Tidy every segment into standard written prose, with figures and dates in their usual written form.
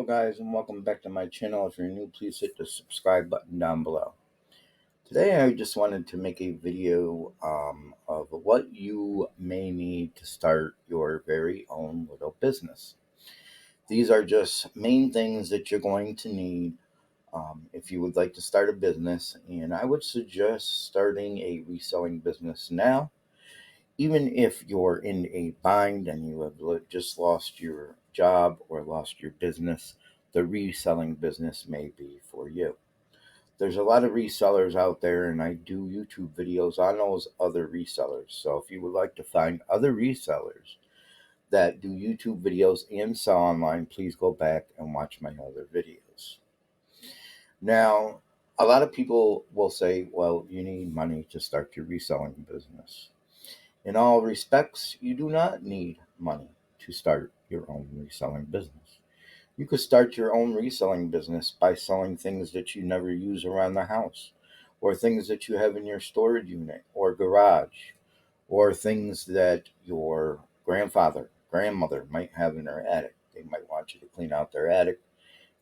guys, and welcome back to my channel. If you're new, please hit the subscribe button down below. Today, I just wanted to make a video of what you may need to start your very own little business. These are just main things that you're going to need if you would like to start a business, and I would suggest starting a reselling business now. Even if you're in a bind and you have just lost your job or lost your business, the reselling business may be for you. There's a lot of resellers out there, and I do YouTube videos on those other resellers. So if you would like to find other resellers that do YouTube videos and sell online, please go back and watch my other videos. Now, a lot of people will say, well, you need money to start your reselling business. In all respects, you do not need money to start your own reselling business. You could start your own reselling business by selling things that you never use around the house, or things that you have in your storage unit or garage, or things that your grandmother might have in their attic. They might want you to clean out their attic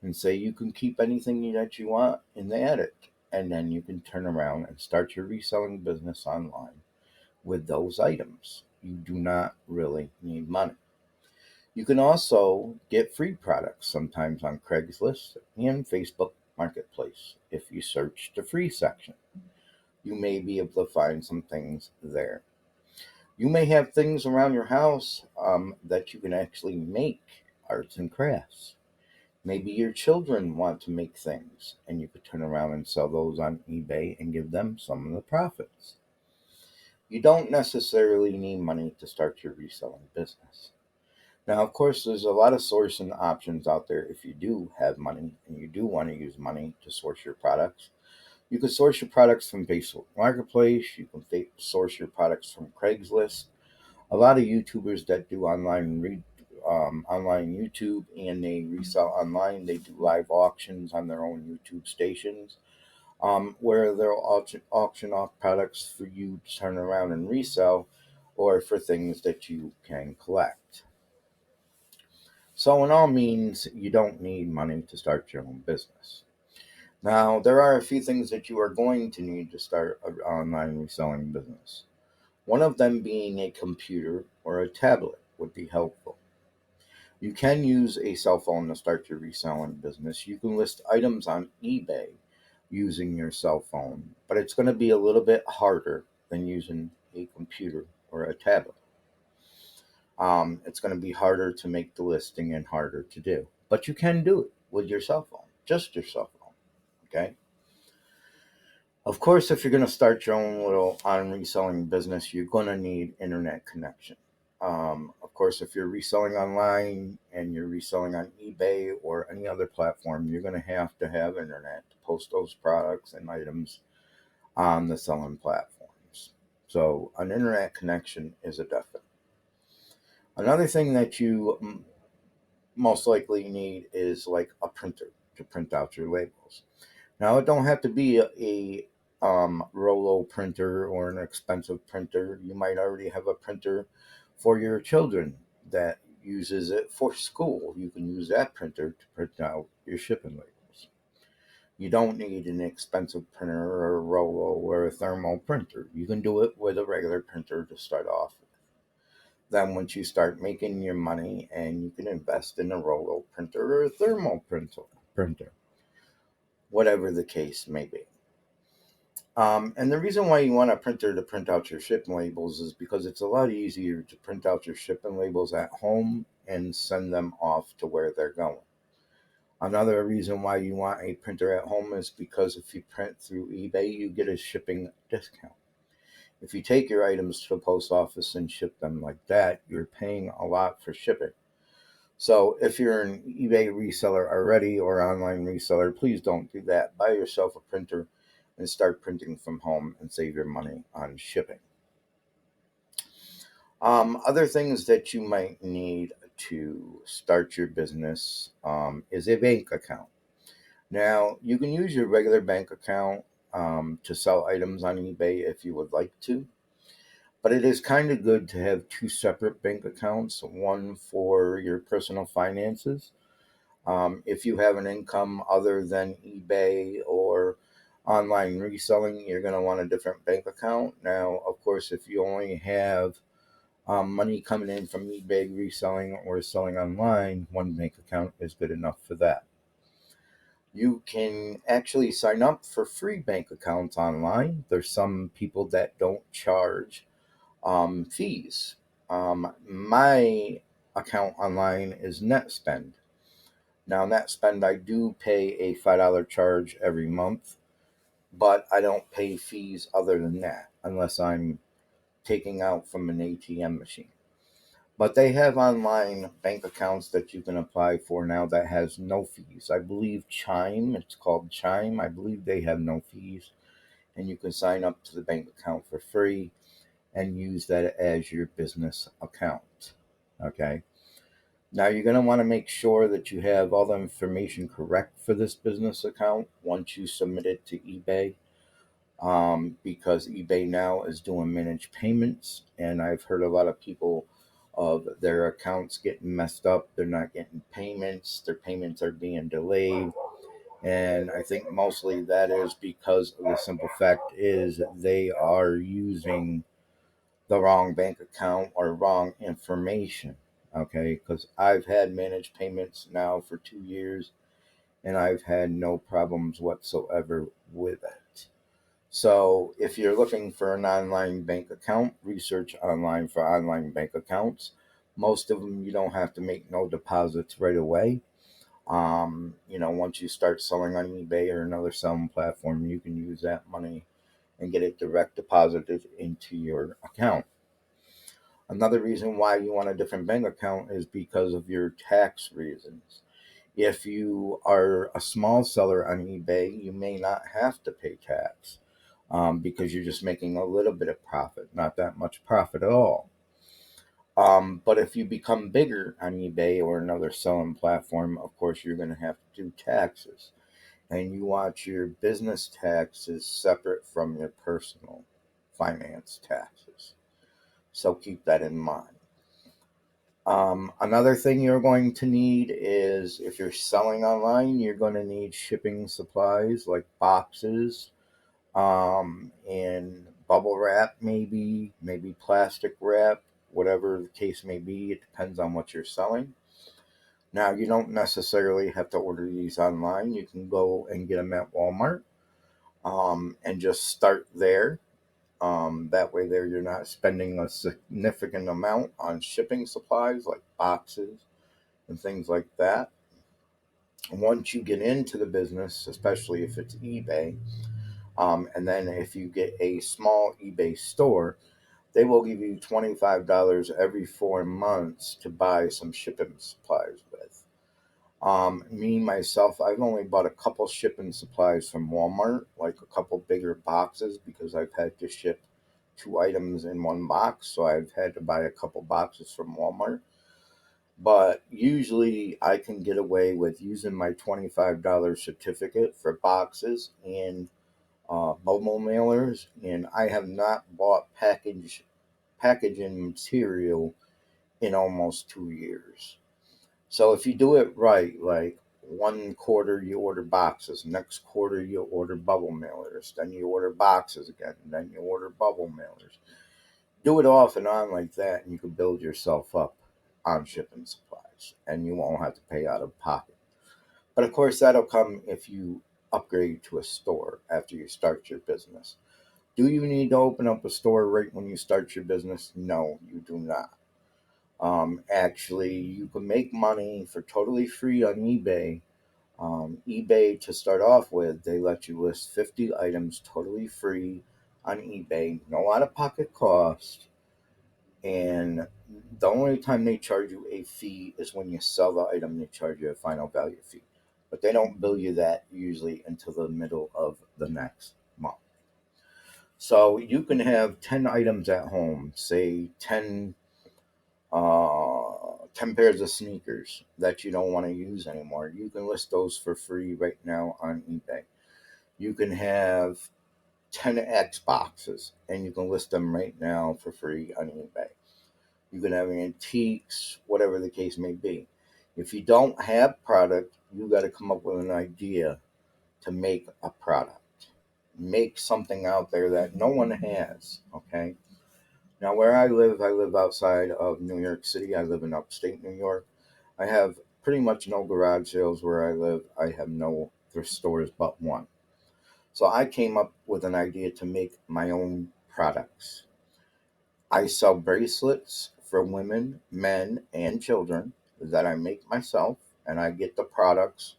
and say you can keep anything that you want in the attic, and then you can turn around and start your reselling business online with those items. You do not really need money. You can also get free products sometimes on Craigslist and Facebook Marketplace. If you search the free section, you may be able to find some things there. You may have things around your house that you can actually make arts and crafts. Maybe your children want to make things, and you could turn around and sell those on eBay and give them some of the profits. You don't necessarily need money to start your reselling business. Now, of course, there's a lot of sourcing options out there if you do have money and you do want to use money to source your products. You can source your products from Facebook Marketplace. You can source your products from Craigslist. A lot of YouTubers that do online YouTube and they resell online, they do live auctions on their own YouTube stations where they'll auction off products for you to turn around and resell or for things that you can collect. So, in all means, you don't need money to start your own business. Now, there are a few things that you are going to need to start an online reselling business. One of them being a computer or a tablet would be helpful. You can use a cell phone to start your reselling business. You can list items on eBay using your cell phone, but it's going to be a little bit harder than using a computer or a tablet. It's going to be harder to make the listing and harder to do, but you can do it with your cell phone, just your cell phone. Okay. Of course, if you're going to start your own little on reselling business, you're going to need internet connection. Of course, if you're reselling online and you're reselling on eBay or any other platform, you're going to have internet to post those products and items on the selling platforms. So, an internet connection is a definite. Another thing that you most likely need is like a printer to print out your labels. Now, it don't have to be a Rolo printer or an expensive printer. You might already have a printer for your children that uses it for school. You can use that printer to print out your shipping labels. You don't need an expensive printer or a Rolo or a thermal printer. You can do it with a regular printer to start off with. Then once you start making your money and you can invest in a Rolo printer or a thermal printer, whatever the case may be. And the reason why you want a printer to print out your shipping labels is because it's a lot easier to print out your shipping labels at home and send them off to where they're going. Another reason why you want a printer at home is because if you print through eBay, you get a shipping discount. If you take your items to the post office and ship them like that, you're paying a lot for shipping. So if you're an eBay reseller already or online reseller, please don't do that. Buy yourself a printer and start printing from home and save your money on shipping. Other things that you might need to start your business is a bank account. Now, you can use your regular bank account to sell items on eBay if you would like to, but it is kind of good to have two separate bank accounts, one for your personal finances If you have an income other than eBay or online reselling, you're going to want a different bank account. Now, of course, if you only have money coming in from eBay reselling or selling online, one bank account is good enough for that. You can actually sign up for free bank accounts online. There's some people that don't charge fees. My account online is NetSpend. Now, NetSpend, I do pay a $5 charge every month, but I don't pay fees other than that unless I'm taking out from an ATM machine. But they have online bank accounts that you can apply for now that has no fees. I believe Chime, it's called Chime. I believe they have no fees, and you can sign up to the bank account for free and use that as your business account. Okay. Now you're going to want to make sure that you have all the information correct for this business account once you submit it to eBay, because eBay now is doing managed payments, and I've heard a lot of people of their accounts getting messed up. They're not getting payments. Their payments are being delayed. And I think mostly that is because of the simple fact is they are using the wrong bank account or wrong information. Okay, because I've had managed payments now for 2 years and I've had no problems whatsoever with it. So if you're looking for an online bank account, research online for online bank accounts. Most of them you don't have to make no deposits right away. Once you start selling on eBay or another selling platform, you can use that money and get it direct deposited into your account. Another reason why you want a different bank account is because of your tax reasons. If you are a small seller on eBay, you may not have to pay tax, because you're just making a little bit of profit, not that much profit at all. But if you become bigger on eBay or another selling platform, of course, you're going to have to do taxes. And you want your business taxes separate from your personal finance taxes. So keep that in mind. Another thing you're going to need is if you're selling online, you're going to need shipping supplies like boxes, and bubble wrap, maybe plastic wrap, whatever the case may be. It depends on what you're selling. Now, you don't necessarily have to order these online. You can go and get them at Walmart, and just start there. That way, there you're not spending a significant amount on shipping supplies like boxes and things like that. Once you get into the business, especially if it's eBay, and then if you get a small eBay store, they will give you $25 every 4 months to buy some shipping supplies with. Me, myself, I've only bought a couple shipping supplies from Walmart, like a couple bigger boxes, because I've had to ship 2 items in one box. So I've had to buy a couple boxes from Walmart. But usually I can get away with using my $25 certificate for boxes and bubble mailers. And I have not bought packaging material in almost 2 years. So if you do it right, like one quarter you order boxes, next quarter you order bubble mailers, then you order boxes again, then you order bubble mailers. Do it off and on like that, and you can build yourself up on shipping supplies, and you won't have to pay out of pocket. But of course, that'll come if you upgrade to a store after you start your business. Do you need to open up a store right when you start your business? No, you do not. Actually, you can make money for totally free on eBay. eBay, to start off with, they let you list 50 items totally free on eBay, no out of pocket cost. And the only time they charge you a fee is when you sell the item, they charge you a final value fee. But they don't bill you that usually until the middle of the next month. So you can have 10 items at home, say 10 pairs of sneakers that you don't want to use anymore. You can list those for free right now on eBay. You can have 10 Xboxes and you can list them right now for free on eBay. You can have antiques, whatever the case may be. If you don't have product, you got to come up with an idea to make a product. Make something out there that no one has, okay? Now, where I live outside of New York City. I live in upstate New York. I have pretty much no garage sales where I live. I have no thrift stores but one. So I came up with an idea to make my own products. I sell bracelets for women, men, and children that I make myself, and I get the products.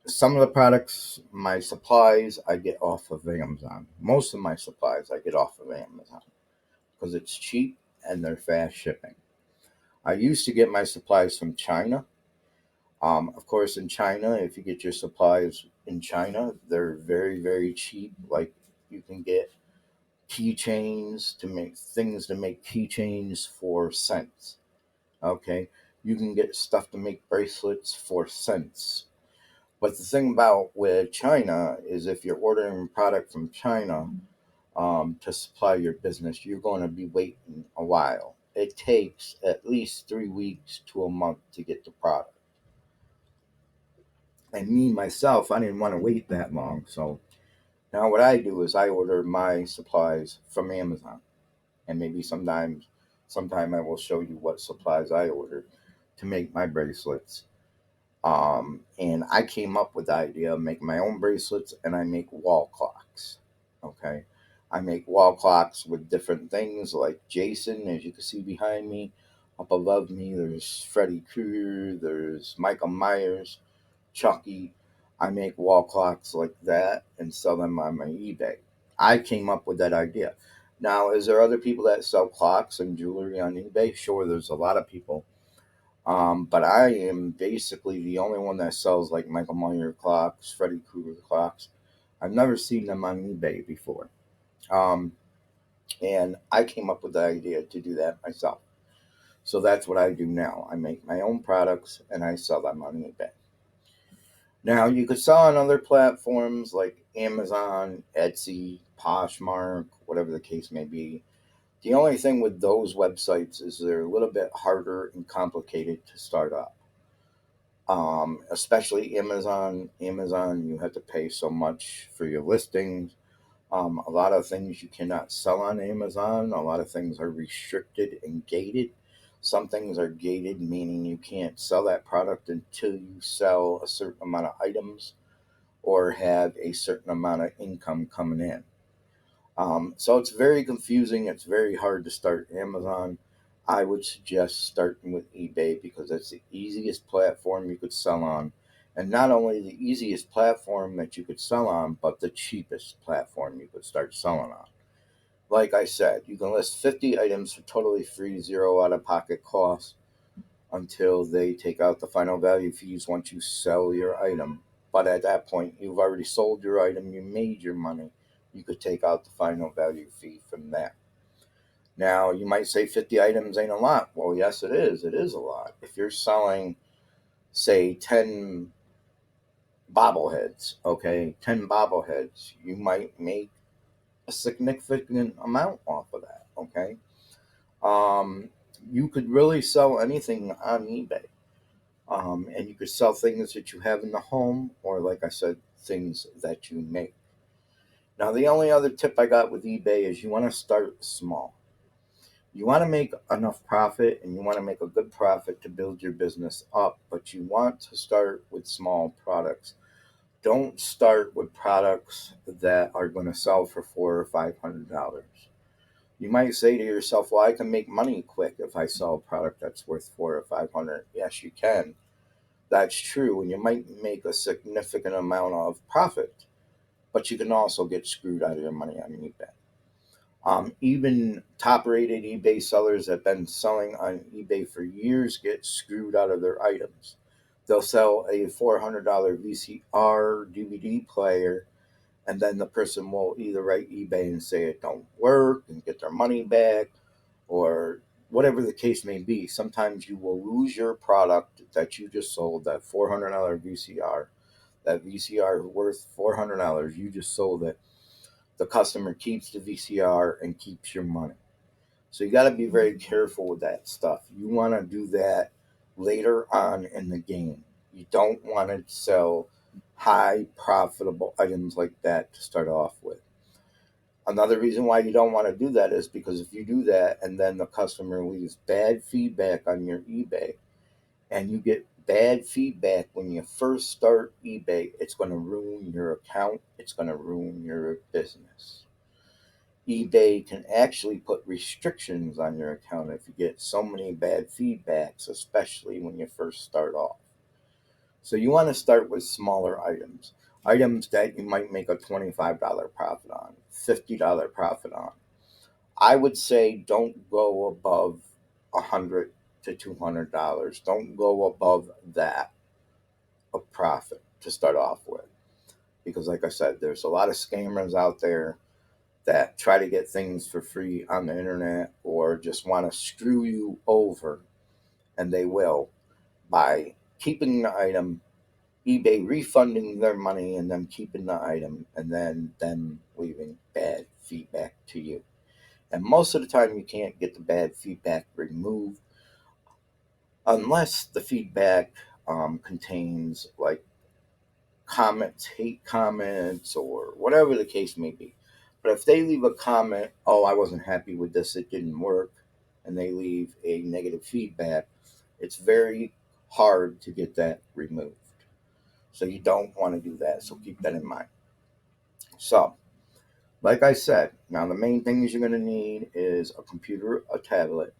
Some of the products, my supplies, I get off of Amazon. Most of my supplies I get off of Amazon because it's cheap and they're fast shipping. I used to get my supplies from China. Of course, in China, if you get your supplies in China, they're very, very cheap. Like you can get keychains to make things to make keychains for cents. Okay, you can get stuff to make bracelets for cents. But the thing about with China is if you're ordering product from China to supply your business, you're going to be waiting a while. It takes at least 3 weeks to a month to get the product. And me, myself, I didn't want to wait that long. So now what I do is I order my supplies from Amazon. And maybe sometime I will show you what supplies I ordered to make my bracelets. And I came up with the idea of making my own bracelets, and I make wall clocks. Okay, I make wall clocks with different things like Jason, as you can see behind me. Up above me, there's Freddy Krueger, there's Michael Myers, Chucky. I make wall clocks like that and sell them on my eBay. I came up with that idea. Now, is there other people that sell clocks and jewelry on eBay? Sure, there's a lot of people. But I am basically the only one that sells like Michael Myers clocks, Freddy Krueger clocks. I've never seen them on eBay before. Um, and I came up with the idea to do that myself. So that's what I do now. I make my own products and I sell them on eBay. Now, you could sell on other platforms like Amazon, Etsy, Poshmark, whatever the case may be. The only thing with those websites is they're a little bit harder and complicated to start up. Especially Amazon. Amazon, you have to pay so much for your listings. A lot of things you cannot sell on Amazon. A lot of things are restricted and gated. Some things are gated, meaning you can't sell that product until you sell a certain amount of items or have a certain amount of income coming in. So it's very confusing. It's very hard to start Amazon. I would suggest starting with eBay because it's the easiest platform you could sell on. And not only the easiest platform that you could sell on, but the cheapest platform you could start selling on. Like I said, you can list 50 items for totally free, zero out of pocket costs until they take out the final value fees once you sell your item. But at that point, you've already sold your item, you made your money. You could take out the final value fee from that. Now, you might say 50 items ain't a lot. Well, yes, it is. It is a lot. If you're selling, say, 10 bobbleheads, okay, 10 bobbleheads, you might make a significant amount off of that, okay? Um, you could really sell anything on eBay. And you could sell things that you have in the home, or like I said, things that you make. Now, the only other tip I got with eBay is you want to start small. You want to make enough profit and you want to make a good profit to build your business up, but you want to start with small products. Don't start with products that are going to sell for $400 or $500. You might say to yourself, "Well, I can make money quick if I sell a product that's worth 400 or 500." Yes, you can. That's true, and you might make a significant amount of profit, but you can also get screwed out of your money on eBay. Even top rated eBay sellers that have been selling on eBay for years get screwed out of their items. They'll sell a $400 VCR DVD player, and then the person will either write eBay and say it don't work and get their money back, or whatever the case may be. Sometimes you will lose your product that you just sold, that $400 VCR. That VCR is worth $400. You just sold it. The customer keeps the VCR and keeps your money. So you got to be very careful with that stuff. You want to do that later on in the game. You don't want to sell high profitable items like that to start off with. Another reason why you don't want to do that is because if you do that and then the customer leaves bad feedback on your eBay, and you get bad feedback when you first start eBay, it's going to ruin your account, it's going to ruin your business. eBay can actually put restrictions on your account if you get so many bad feedbacks, especially when you first start off. So you want to start with smaller items that you might make a $25 profit on, $50 profit on. I would say don't go above $100 to $200. Don't go above that of profit to start off with. Because like I said, there's a lot of scammers out there that try to get things for free on the internet or just want to screw you over, and they will, by keeping the item, eBay refunding their money and them keeping the item, and then them leaving bad feedback to you. And most of the time, you can't get the bad feedback removed unless the feedback contains like comments, hate comments, or whatever the case may be. But if they leave a comment, oh, I wasn't happy with this, it didn't work, and they leave a negative feedback, it's very hard to get that removed. So you don't want to do that. So keep that in mind. So, like I said, now the main things you're going to need is a computer, a tablet,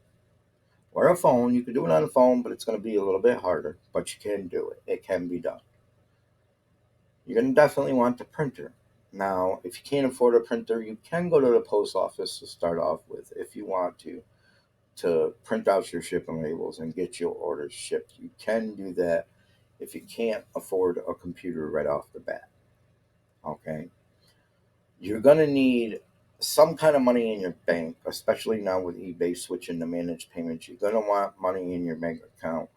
or a phone. You can do it on a phone, but it's going to be a little bit harder, but you can do it. It can be done. You're going to definitely want a printer. Now, if you can't afford a printer, you can go to the post office to start off with if you want to print out your shipping labels and get your orders shipped. You can do that if you can't afford a computer right off the bat. Okay? You're going to need some kind of money in your bank, especially now with eBay switching to managed payments. You're going to want money in your bank account,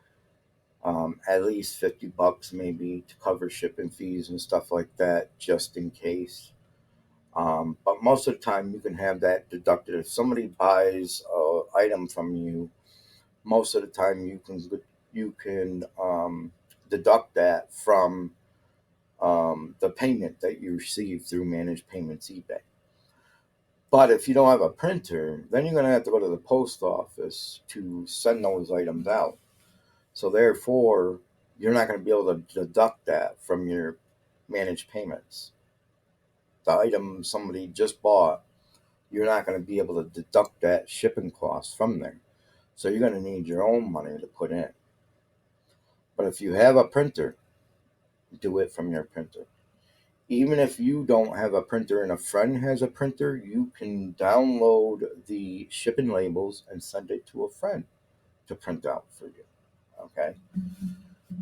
at least $50 maybe to cover shipping fees and stuff like that, just in case. But most of the time, you can have that deducted. If somebody buys an item from you, most of the time you can deduct that from the payment that you receive through managed payments eBay. But if you don't have a printer, then you're going to have to go to the post office to send those items out. So therefore, you're not going to be able to deduct that from your managed payments. The item somebody just bought, you're not going to be able to deduct that shipping cost from there. So you're going to need your own money to put in. But if you have a printer, do it from your printer. Even if you don't have a printer and a friend has a printer, you can download the shipping labels and send it to a friend to print out for you. Okay?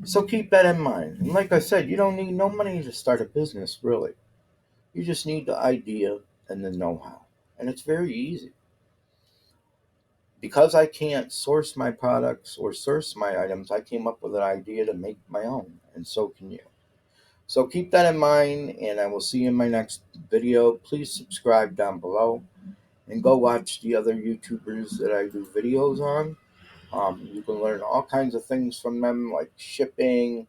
So keep that in mind. And like I said, you don't need no money to start a business, really. You just need the idea and the know how. And it's very easy. Because I can't source my products or source my items, I came up with an idea to make my own, and so can you. So keep that in mind, and I will see you in my next video. Please subscribe down below and go watch the other YouTubers that I do videos on. You can learn all kinds of things from them, like shipping,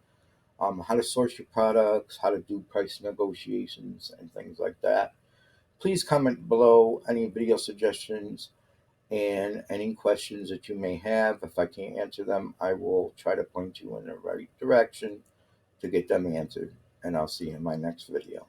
how to source your products, how to do price negotiations, and things like that. Please comment below any video suggestions and any questions that you may have. If I can't answer them, I will try to point you in the right direction to get them answered. And I'll see you in my next video.